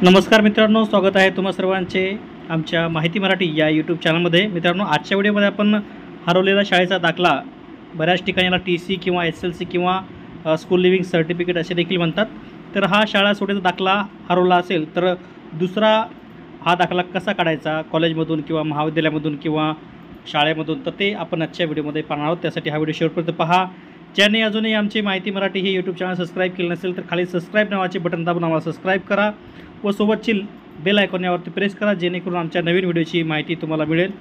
नमस्कार मित्रांनो, स्वागत आहे तुम्हा सर्वांचे आमच्या माहिती मराठी या यूट्यूब चॅनलमध्ये। मित्रांनो, आजच्या व्हिडिओमध्ये आपण हरवलेला शाळेचा दाखला, बऱ्याच ठिकाणी याला TC किंवा SLC किंवा स्कूल लिव्हिंग सर्टिफिकेट असे देखील म्हणतात। तर हा शाळा सोडायचा दाखला हरवला असेल तर दुसरा हा दाखला कसा काढायचा कॉलेजमधून किंवा महाविद्यालयामधून किंवा शाळेमधून, तर ते आपण आजच्या व्हिडिओमध्ये पाहणार आहोत। त्यासाठी हा व्हिडिओ शेवटपर्यंत पहा। ज्यांनी अजूनही आमची माहिती मराठी हे यूट्यूब चॅनल सबस्क्राईब केले नसेल तर खाली सबस्क्राईब नावाचे बटन दाबून आम्हाला सबस्क्राईब करा व सोबतची बेल आयकॉन यावरती प्रेस करा, जेणेकरून आमच्या नवीन व्हिडिओची माहिती तुम्हाला मिळेल।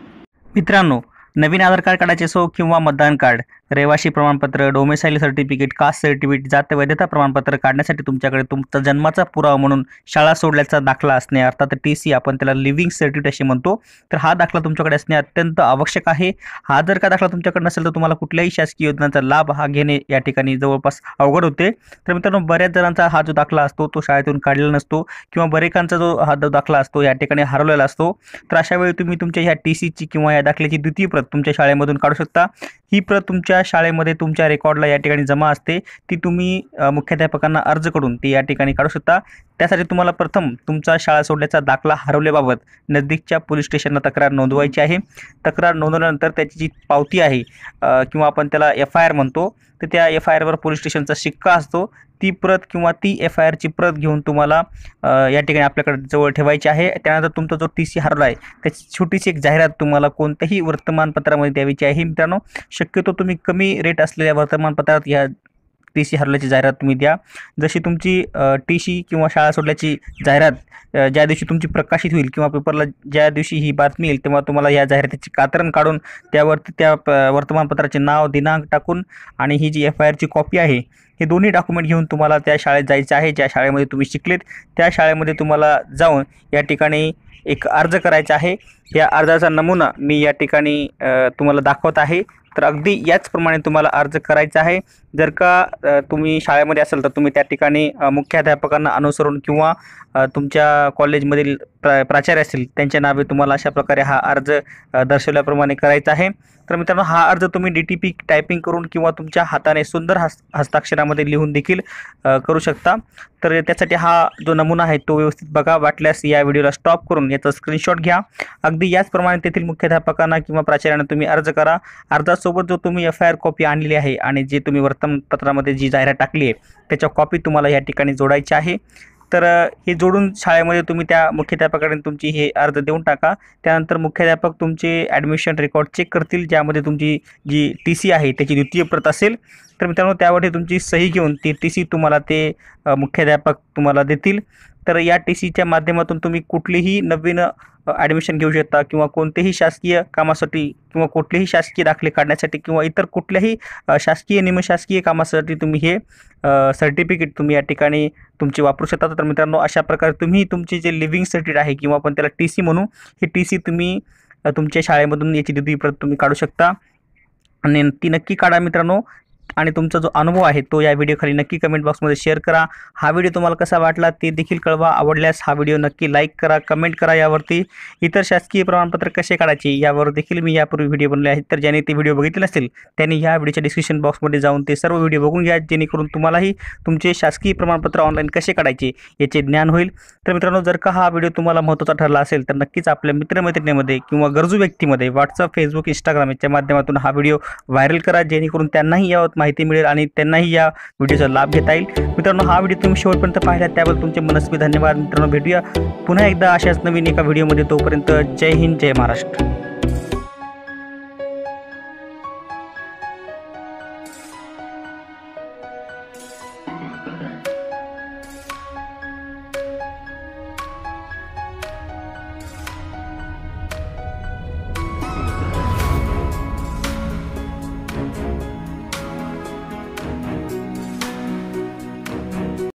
मित्रांनो, नवीन आधार कार्ड काढायचे असो किंवा मतदान कार्ड, रहिवासी प्रमाणपत्र, डोमेसाइल सर्टिफिकेट, कास्ट सर्टिफिकेट, जात वैधता प्रमाणपत्र काढण्यासाठी तुमच्याकडे तुमचा जन्माचा पुरावा म्हणून शाळा सोडल्याचा दाखला असणे, अर्थात TC आपण त्याला लिव्हिंग सर्टिफिकेट असे म्हणतो, तर हा दाखला तुमच्याकडे असणे अत्यंत आवश्यक आहे। हा जर का दाखला तुमच्याकडे नसेल तर तुम्हाला कुठल्याही शासकीय योजनांचा लाभ घेणे या ठिकाणी जवळपास अवघड होते। तर मित्रांनो, बऱ्याच जणांचा हा जो दाखला असतो तो शाळेतून काढलेला नसतो किंवा बरेकांचा जो हा दाखला असतो या ठिकाणी हरवलेला असतो। तर अशा वेळी तुम्ही तुमच्या ह्या TCची किंवा या दाखल्याची द्वितीय प्रत तुमच्या शाळेमधून काढू शकता। ही प्रत तुमच्या शाळेमध्ये तुमच्या रेकॉर्डला या ठिकाणी जमा असते, ती तुम्ही मुख्याध्यापकांना अर्ज करून ती या ठिकाणी काढू शकता। त्यासाठी तुम्हाला प्रथम तुमचा शाळा सोडल्याचा दाखला हरवल्याबाबत नजदीकच्या पोलीस स्टेशनला तक्रार नोंदवायची आहे। तक्रार नोंदवल्यानंतर त्याची जी पावती आहे किंवा आपण त्याला FIR म्हणतो, तर त्या FIRवर पोलीस स्टेशनचा शिक्का असतो, ती प्रत किंवा ती FIRची प्रत घेऊन तुम्हाला या ठिकाणी आपल्याकडे जवळ ठेवायची आहे। त्यानंतर तुमचा जो TC हरवला आहे त्याची छोटीशी एक जाहिरात तुम्हाला कोणत्याही वर्तमानपत्रामध्ये द्यायची आहे। मित्रांनो, शक्यतो तुम्ही कमी रेट असलेल्या वर्तमानपत्रात या TC हरवल्याची जाहिरात तुम्ही द्या। जशी तुमची TC किंवा शाळा सोडल्याची जाहिरात ज्या दिवशी तुमची प्रकाशित होईल किंवा पेपरला ज्या दिवशी ही बातमी येईल तेव्हा तुम्हाला या जाहिरातीची कात्रण काढून त्यावरती त्या वर्तमानपत्राचे नाव, दिनांक टाकून आणि ही जी FIRची कॉपी आहे हे दोन्ही डॉक्युमेंट घेऊन तुम्हाला त्या शाळेत जायचं आहे, ज्या शाळेमध्ये तुम्ही शिकलेत त्या शाळेमध्ये तुम्हाला जाऊन या ठिकाणी एक अर्ज करायचा आहे। या अर्जाचा नमुना मी या ठिकाणी तुम्हाला दाखवत आहे। तर अगदी याचप्रमाणे तुम्हाला अर्ज करायचा आहे। जर का तुम्ही शाळेमध्ये असाल तर तुम्ही त्या ठिकाणी मुख्याध्यापकांना अनुसरून किंवा तुमच्या कॉलेजमधील प्राचार्य असतील त्यांच्या नावे तुम्हाला अशा प्रकारे हा अर्ज दर्शवल्याप्रमाणे करायचा आहे। तर मित्रांनो, हा अर्ज तुम्ही DTP टायपिंग करून किंवा तुमच्या हाताने सुंदर हस्ताक्षरामध्ये लिहून देखील करू शकता। तर त्यासाठी हा जो नमुना आहे तो व्यवस्थित बघा, वाटल्यास या व्हिडिओला स्टॉप करून याचा स्क्रीनशॉट घ्या। अगदी याचप्रमाणे तेथील मुख्याध्यापकांना किंवा प्राचार्यांना तुम्ही अर्ज करा। अर्जासोबत जो तुम्ही FIR कॉपी आणलेली आहे आणि जे तुम्ही वर्तमानपत्रामध्ये जी जाहिरात टाकली आहे त्याच्या कॉपी तुम्हाला या ठिकाणी जोडायची आहे। तर हे जोडून शाळेमध्ये तुम्ही त्या मुख्याध्यापकाकडे तुमची हे अर्ज देऊन टाका। त्यानंतर मुख्याध्यापक तुमचे ॲडमिशन रेकॉर्ड चेक करतील, ज्यामध्ये तुमची जी TC आहे त्याची द्वितीय प्रत असेल। तर मित्रांनो, त्यावरती तुमची सही घेऊन ती TC तुम्हाला ते मुख्याध्यापक तुम्हाला देतील। तर या TCच्या माध्यमातून तुम्ही कुठलीही नवीन ॲडमिशन घेऊ शकता किंवा कोणतेही शासकीय कामासाठी किंवा कुठलेही शासकीय दाखले काढण्यासाठी किंवा इतर कुठल्याही शासकीय निमशासकीय कामासाठी तुम्ही हे सर्टिफिकेट तुम्ही या ठिकाणी तुमचे वापरू शकता। तर मित्रांनो, अशा प्रकारे तुम्ही तुमचे जे लिव्हिंग सर्टिफिकेट आहे किंवा आपण त्याला TC म्हणू, हे TC तुम्ही तुमच्या शाळेमधून याची द्वितीय प्रत तुम्ही काढू शकता आणि ती नक्की काढा मित्रांनो। आणि तुमचा जो अनुभव आहे तो या व्हिडिओखाली नक्की कमेंट बॉक्समध्ये शेअर करा। हा व्हिडिओ तुम्हाला कसा वाटला ते देखील कळवा। आवडल्यास हा व्हिडिओ नक्की लाईक करा, कमेंट करा। यावरती इतर शासकीय प्रमाणपत्र कसे काढायचे यावर देखील मी यापूर्वी व्हिडिओ बनवले आहेत, तर ज्यांनी ते व्हिडिओ बघितले नसतील त्यांनी या व्हिडिओच्या डिस्क्रिप्शन बॉक्समध्ये जाऊन ते सर्व व्हिडिओ बघून घ्या, जेणेकरून तुम्हालाही तुमचे शासकीय प्रमाणपत्र ऑनलाईन कसे काढायचे याचे ज्ञान होईल। तर मित्रांनो, जर का हा व्हिडिओ तुम्हाला महत्त्वाचा ठरला असेल तर नक्कीच आपल्या मित्रमैत्रिणीमध्ये किंवा गरजू व्यक्तीमध्ये WhatsApp, Facebook, Instagram याच्या माध्यमातून हा व्हिडिओ व्हायरल करा, जेणेकरून त्यांनाही यावर माहिती मिळेल आणि त्यांनाही या व्हिडिओचा लाभ घेता येईल। मित्रांनो, हा व्हिडिओ तुम्ही शेवटपर्यंत पाहिला त्याबद्दल तुमचे मनस्वी धन्यवाद। मित्रांनो, भेटूया पुन्हा एकदा अशाच नवीन एका व्हिडिओमध्ये। तोपर्यंत जय हिंद, जय महाराष्ट्र।